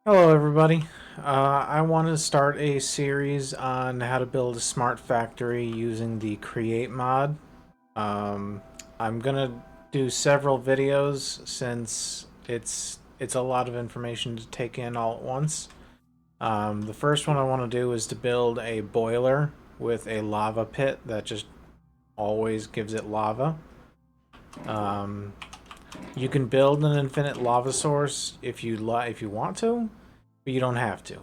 Hello, everybody. I want to start a series on how to build a smart factory using the Create mod. Um, I'm gonna do several videos since it's a lot of information to take in all at once. The first one I want to do is to build a boiler with a lava pit that just always gives it lava. Um, you can build an infinite lava source if you want to, but you don't have to.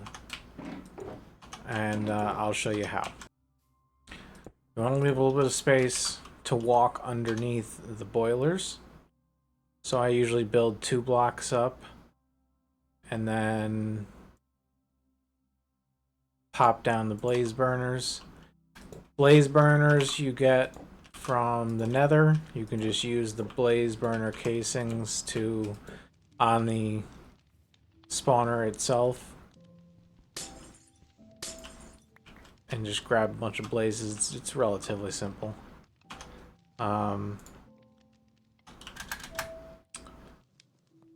And I'll show you how. You want to leave a little bit of space to walk underneath the boilers. So I usually build 2 blocks up and then pop down the blaze burners. Blaze burners you get from the nether. You can just use the blaze burner casings to on the spawner itself and just grab a bunch of blazes. It's relatively simple. Um,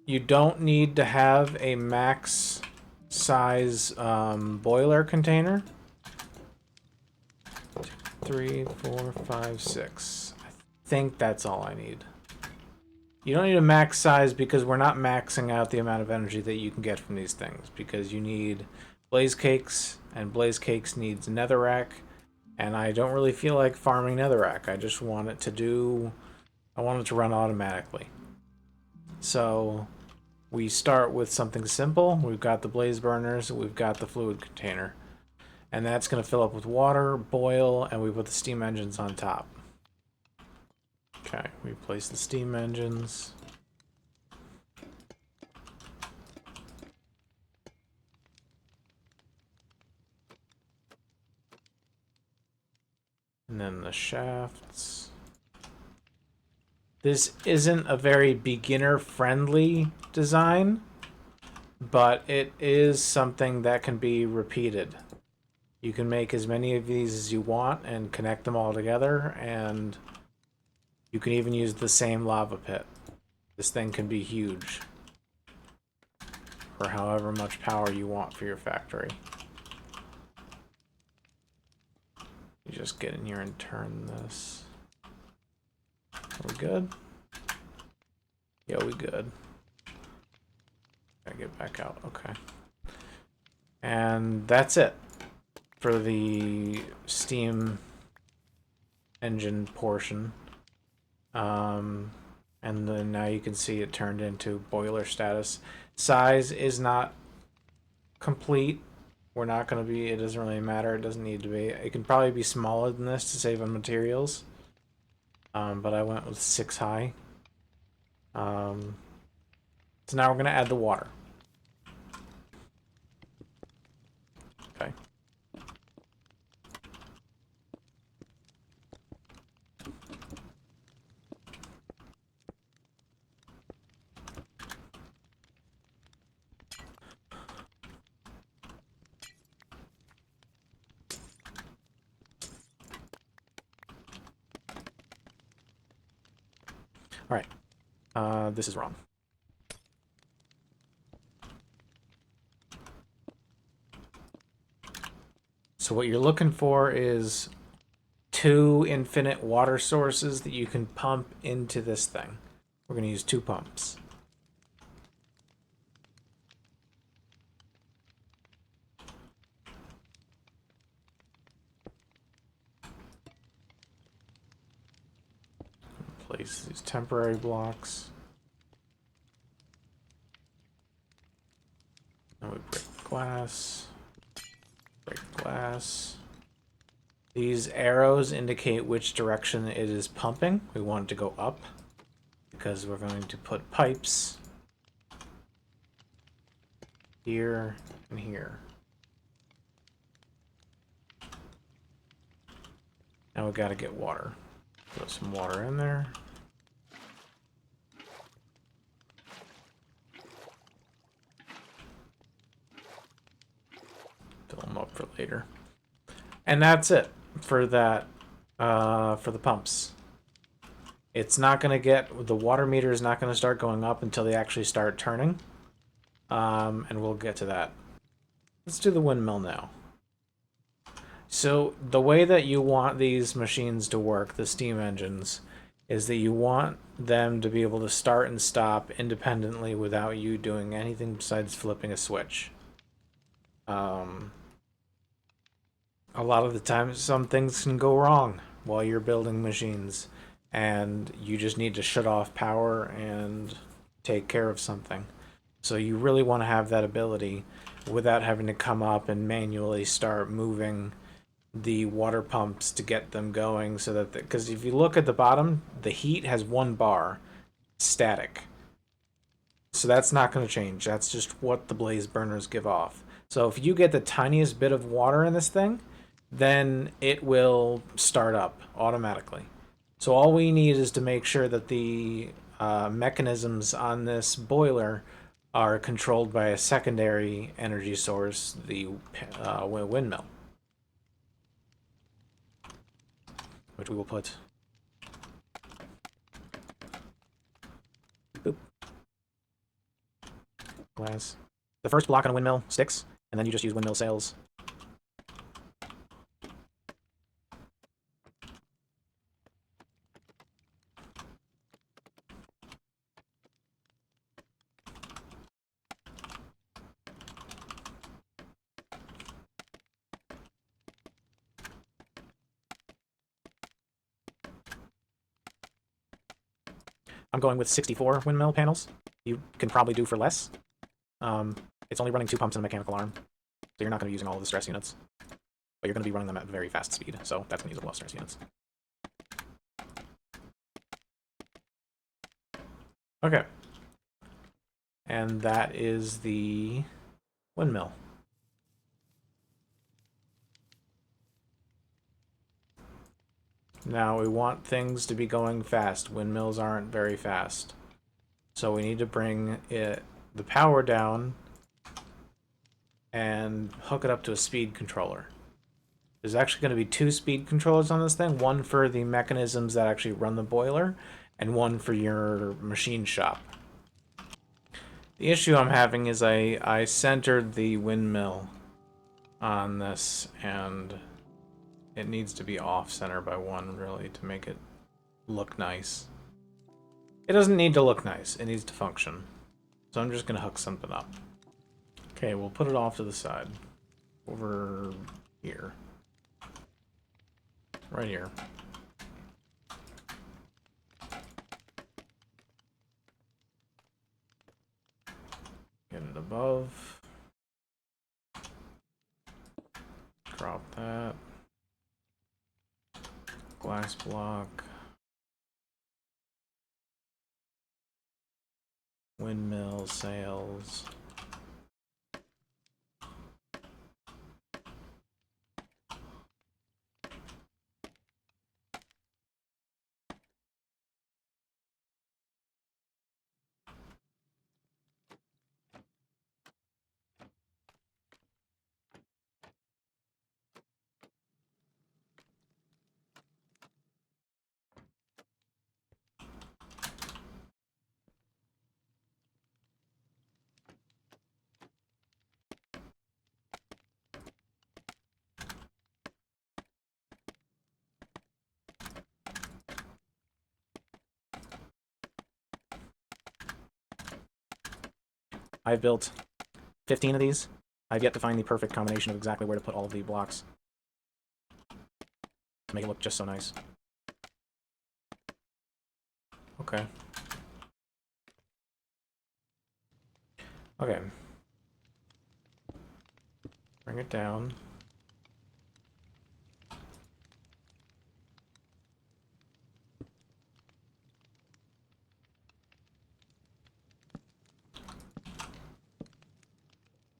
You don't need to have a max size boiler container. 3, 4, 5, 6. I think that's all I need. You don't need a max size because we're not maxing out the amount of energy that you can get from these things, because you need blaze cakes, and blaze cakes needs netherrack, and I don't really feel like farming netherrack. I just want it to do... I want it to run automatically. So we start with something simple. We've got the blaze burners, we've got the fluid container. And that's going to fill up with water, boil, and we put the steam engines on top. Okay, we place the steam engines. And then the shafts. This isn't a very beginner-friendly design, but it is something that can be repeated. You can make as many of these as you want and connect them all together, and you can even use the same lava pit. This thing can be huge for however much power you want for your factory. You just get in here and turn this. Are we good? Yeah, we good. Gotta get back out. Okay. And that's it for the steam engine portion. And then now you can see it turned into boiler status. Size is not complete. We're not going to be, it doesn't really matter. It doesn't need to be. It can probably be smaller than this to save on materials. But I went with 6 high. So now we're going to add the water. Okay. All right. This is wrong. So what you're looking for is 2 infinite water sources that you can pump into this thing. We're going to use 2 pumps. Place these temporary blocks. And we break glass. Break glass. These arrows indicate which direction it is pumping. We want it to go up because we're going to put pipes here and here. Now we got to get water. Put some water in there. Fill them up for later. And that's it for that, for the pumps. It's not going to get, the water meter is not going to start going up until they actually start turning. And we'll get to that. Let's do the windmill now. So the way that you want these machines to work, the steam engines, is that you want them to be able to start and stop independently without you doing anything besides flipping a switch. A lot of the time, some things can go wrong while you're building machines, and you just need to shut off power and take care of something. So you really want to have that ability without having to come up and manually start moving the water pumps to get them going, so that because if you look at the bottom, the heat has one bar static. So that's not going to change. That's just what the blaze burners give off. So if you get the tiniest bit of water in this thing, then it will start up automatically. So all we need is to make sure that the mechanisms on this boiler are controlled by a secondary energy source, the windmill, which we will put. Boop. Glass. The first block on a windmill sticks, and then you just use windmill sails. I'm going with 64 windmill panels. You can probably do for less. It's only running 2 pumps and a mechanical arm, so you're not going to be using all of the stress units. But you're going to be running them at very fast speed, so that's going to use a lot of stress units. Okay. And that is the windmill. Now we want things to be going fast. Windmills aren't very fast. So we need to bring the power down and hook it up to a speed controller. There's actually going to be 2 speed controllers on this thing. One for the mechanisms that actually run the boiler, and one for your machine shop. The issue I'm having is I centered the windmill on this, and it needs to be off-center by 1, really, to make it look nice. It doesn't need to look nice. It needs to function. So I'm just going to hook something up. Okay, we'll put it off to the side. Over here. Right here. Get it above. Drop that. Glass block. Windmill sails. I've built 15 of these. I've yet to find the perfect combination of exactly where to put all of the blocks to make it look just so nice. Okay. Okay. Bring it down.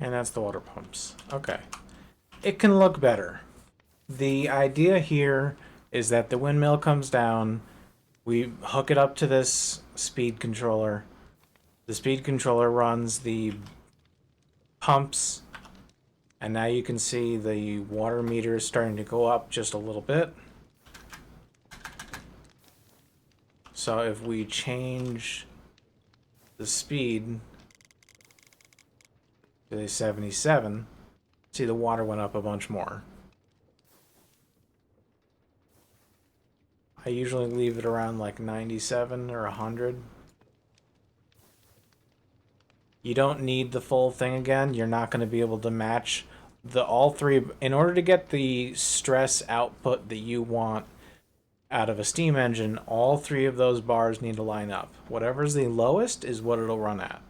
And that's the water pumps. Okay. It can look better. The idea here is that the windmill comes down, we hook it up to this speed controller. The speed controller runs the pumps, and now you can see the water meter is starting to go up just a little bit. So if we change the speed, to 77. See, the water went up a bunch more. I usually leave it around like 97 or 100. You don't need the full thing again. You're not going to be able to match all three. In order to get the stress output that you want out of a steam engine, all three of those bars need to line up. Whatever's the lowest is what it'll run at.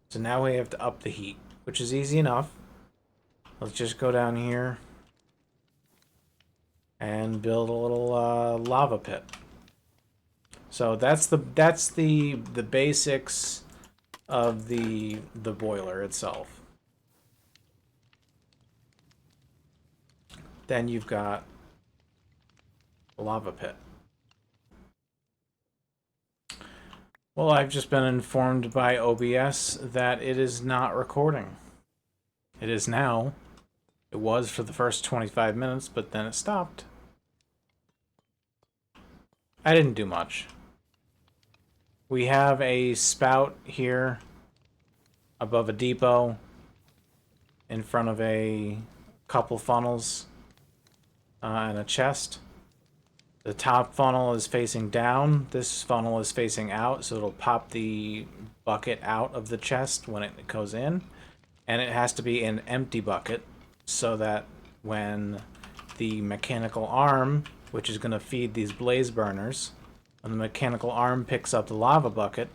So now we have to up the heat, which is easy enough. Let's just go down here and build a little lava pit. So that's the basics of the boiler itself. Then you've got a lava pit. Well, I've just been informed by OBS that it is not recording. It is now. It was for the first 25 minutes, but then it stopped. I didn't do much. We have a spout here above a depot in front of a couple funnels and a chest. The top funnel is facing down. This funnel is facing out, so it'll pop the bucket out of the chest when it goes in. And it has to be an empty bucket so that when the mechanical arm, which is going to feed these blaze burners, when the mechanical arm picks up the lava bucket,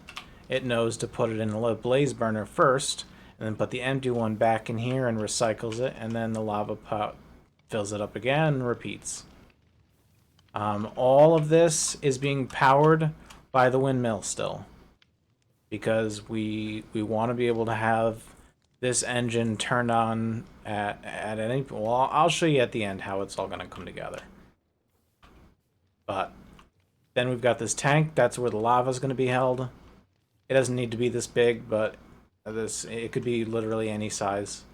it knows to put it in the blaze burner first, and then put the empty one back in here and recycles it, and then the lava pot fills it up again and repeats. All of this is being powered by the windmill still, because we want to be able to have this engine turned on at any... Well, I'll show you at the end how it's all going to come together. But then we've got this tank. That's where the lava is going to be held. It doesn't need to be this big, but it could be literally any size.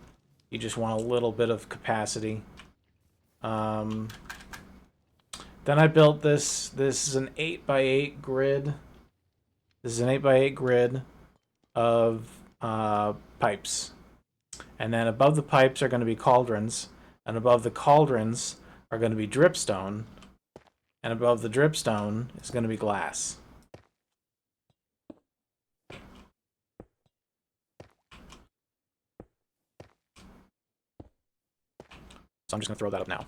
You just want a little bit of capacity. Then I built this. This is an 8x8 grid. This is an 8x8 grid of pipes. And then above the pipes are going to be cauldrons. And above the cauldrons are going to be dripstone. And above the dripstone is going to be glass. So I'm just going to throw that up now.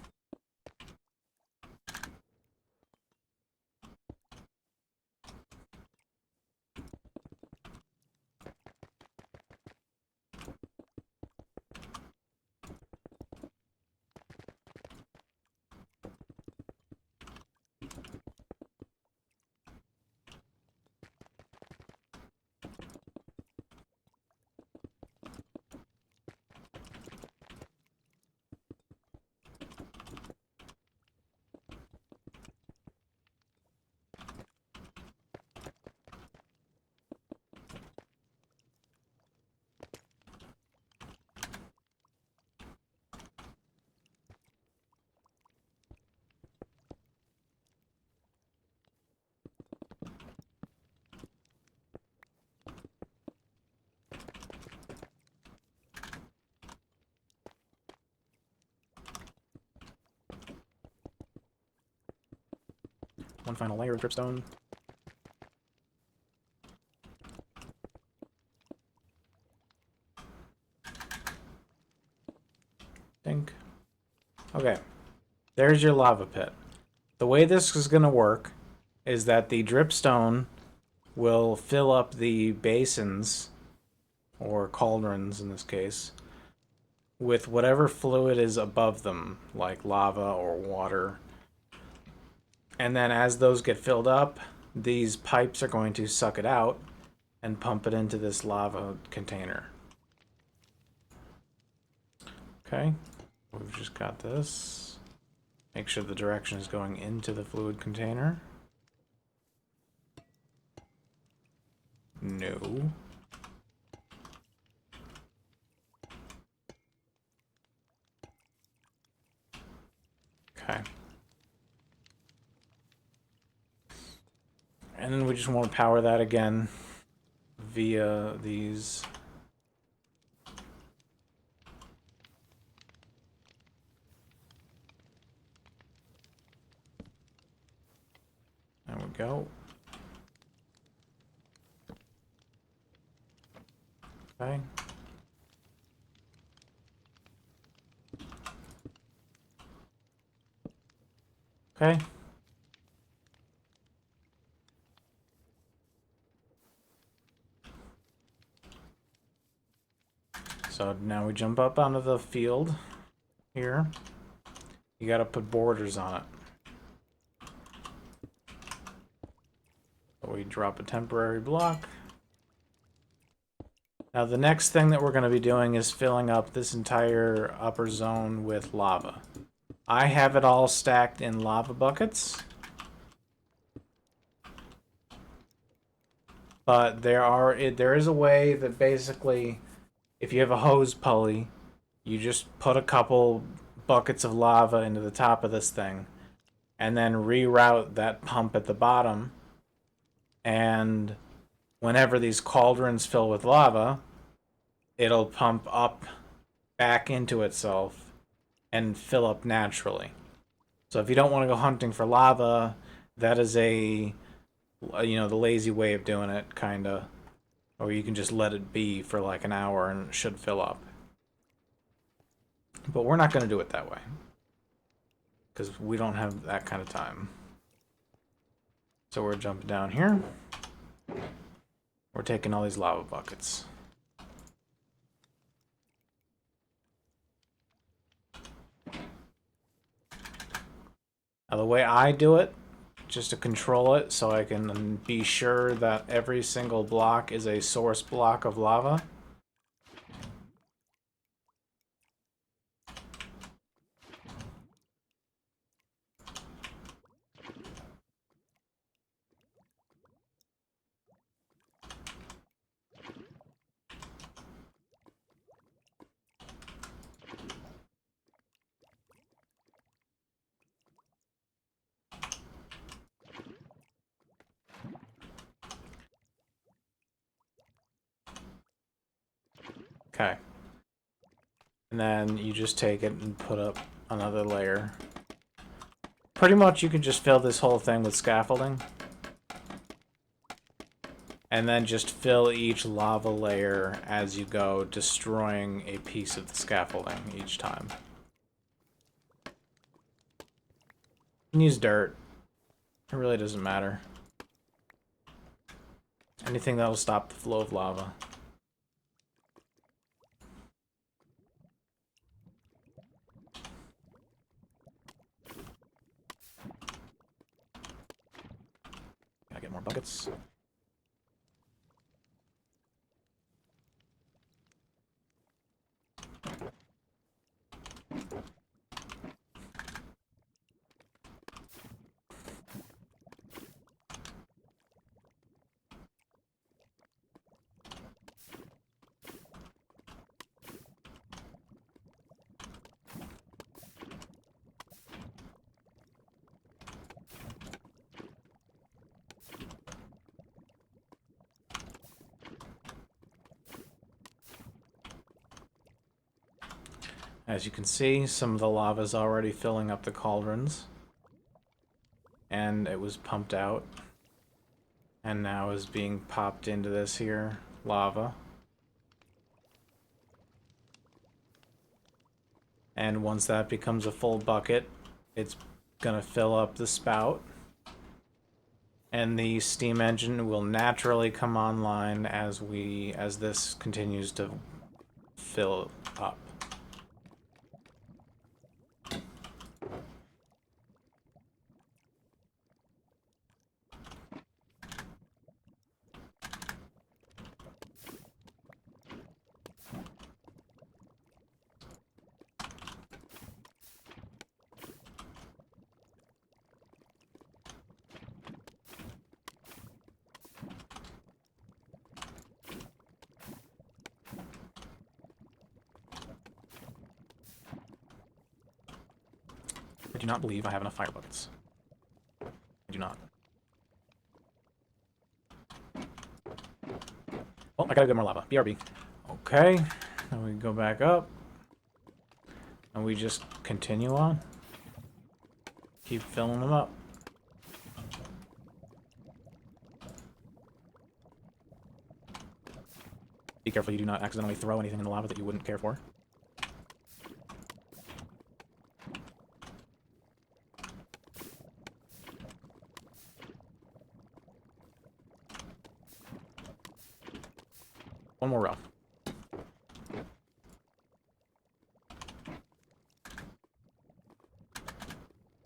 One final layer of dripstone. Dink. Okay. There's your lava pit. The way this is going to work is that the dripstone will fill up the basins, or cauldrons in this case, with whatever fluid is above them, like lava or water. And then as those get filled up, these pipes are going to suck it out and pump it into this lava container. Okay, we've just got this. Make sure the direction is going into the fluid container. No. Okay. And then we just want to power that again via these go. Okay. Okay. So now we jump up onto the field here. You gotta put borders on it. So we drop a temporary block. Now the next thing that we're going to be doing is filling up this entire upper zone with lava. I have it all stacked in lava buckets. But there is a way that basically, if you have a hose pulley, you just put a couple buckets of lava into the top of this thing, and then reroute that pump at the bottom. And whenever these cauldrons fill with lava, it'll pump up back into itself and fill up naturally. So if you don't want to go hunting for lava, that is the lazy way of doing it, kinda. Or you can just let it be for like an hour and it should fill up. But we're not going to do it that way, because we don't have that kind of time. So we're jumping down here. We're taking all these lava buckets. Now the way I do it, just to control it so I can be sure that every single block is a source block of lava. Okay. And then you just take it and put up another layer. Pretty much you can just fill this whole thing with scaffolding. And then just fill each lava layer as you go, destroying a piece of the scaffolding each time. You can use dirt. It really doesn't matter. Anything that'll stop the flow of lava. Gotta get more buckets. As you can see, some of the lava is already filling up the cauldrons. And it was pumped out. And now is being popped into this here lava. And once that becomes a full bucket, it's gonna fill up the spout. And the steam engine will naturally come online as this continues to fill up. I do not believe I have enough fire buckets. I do not. Well, I gotta get more lava. BRB. Okay. Then we go back up. And we just continue on. Keep filling them up. Be careful you do not accidentally throw anything in the lava that you wouldn't care for. One more row.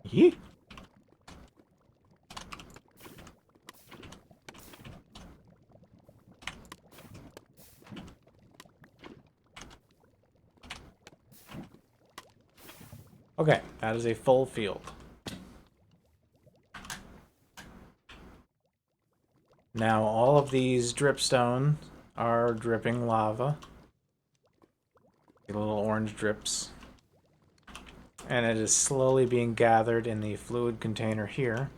Yee. Okay, that is a full field. Now all of these dripstone are dripping lava. The little orange drips. And it is slowly being gathered in the fluid container here.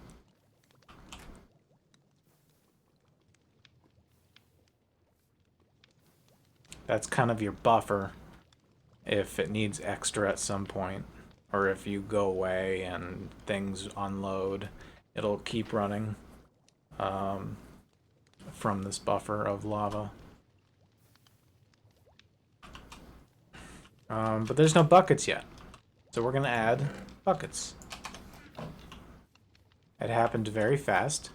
That's kind of your buffer if it needs extra at some point. Or if you go away and things unload, it'll keep running from this buffer of lava. But there's no buckets yet. So we're going to add buckets. It happened very fast.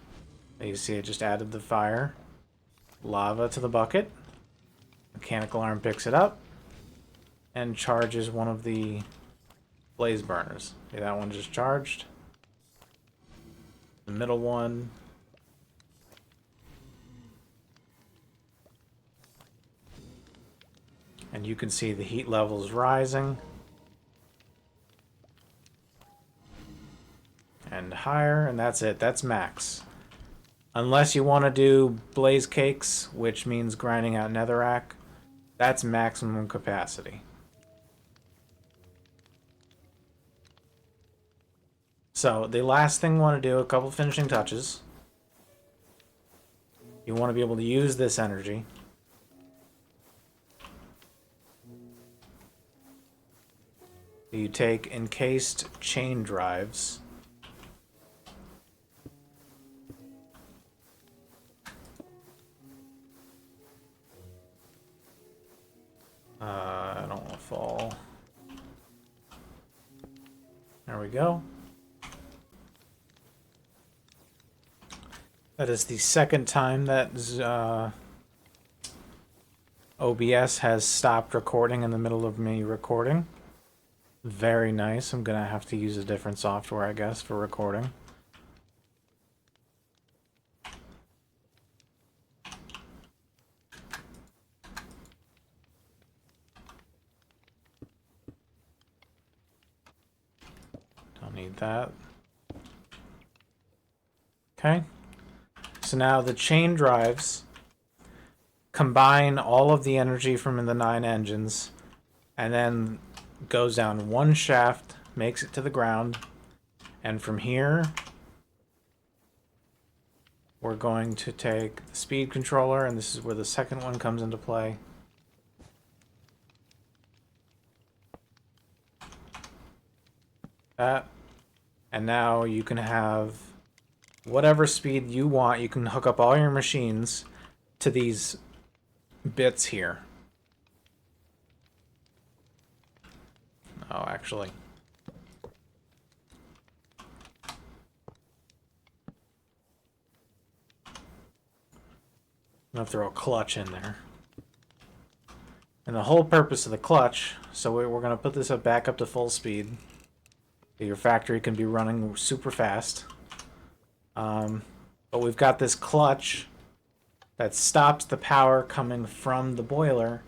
You see I just added the fire lava to the bucket. Mechanical arm picks it up and charges one of the blaze burners. Okay, that one just charged. The middle one. And you can see the heat levels rising. And higher, and that's it. That's max. Unless you want to do blaze cakes, which means grinding out netherrack, that's maximum capacity. So the last thing you want to do, a couple finishing touches. You want to be able to use this energy. You take encased chain drives. I don't want to fall. There we go. That is the second time that OBS has stopped recording in the middle of me recording. Very nice. I'm gonna have to use a different software, I guess, for recording. Don't need that. Okay. So now the chain drives combine all of the energy from the 9 engines and then goes down one shaft, makes it to the ground, and from here we're going to take the speed controller, and this is where the second one comes into play. That. And now you can have whatever speed you want. You can hook up all your machines to these bits here. Oh, actually. I'm gonna throw a clutch in there. And the whole purpose of the clutch, so we're gonna put this back up to full speed. Your factory can be running super fast. But we've got this clutch that stops the power coming from the boiler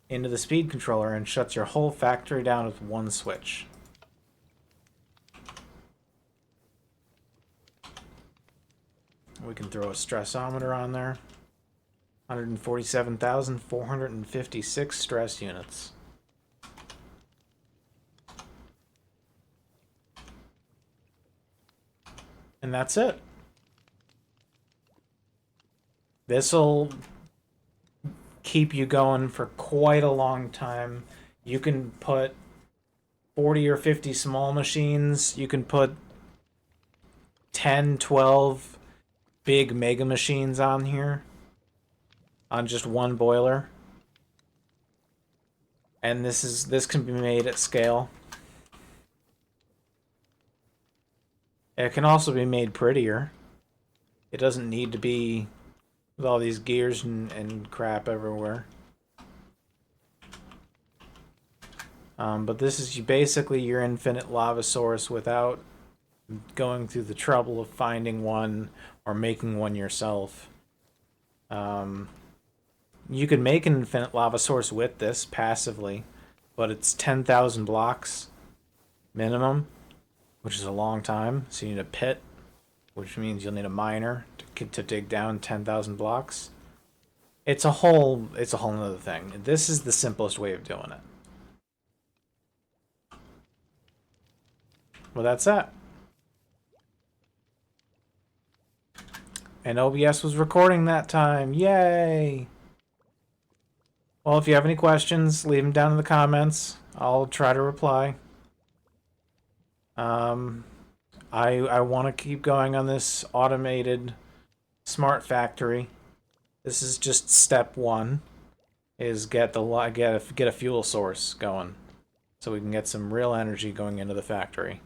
into the speed controller and shuts your whole factory down with one switch. We can throw a stressometer on there. 147,456 stress units. And that's it. This'll keep you going for quite a long time. You can put 40 or 50 small machines. You can put 10, 12 big mega machines on here. On just one boiler. And this can be made at scale. It can also be made prettier. It doesn't need to be with all these gears and crap everywhere. But this is basically your infinite lava source without going through the trouble of finding one or making one yourself. You could make an infinite lava source with this passively, but it's 10,000 blocks minimum, which is a long time. So you need a pit, which means you'll need a miner to dig down 10,000 blocks. It's a whole nother thing. This is the simplest way of doing it. Well, that's that. And OBS was recording that time. Yay! Well, if you have any questions, leave them down in the comments. I'll try to reply. I want to keep going on this automated smart factory. This is just step one, is get a fuel source going, so we can get some real energy going into the factory.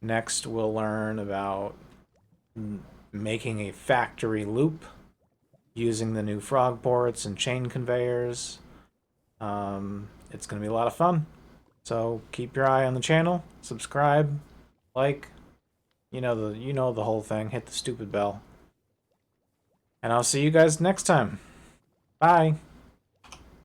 Next, we'll learn about making a factory loop using the new frog ports and chain conveyors. It's going to be a lot of fun. So keep your eye on the channel, subscribe, like, you know the whole thing. Hit the stupid bell. And I'll see you guys next time. Bye.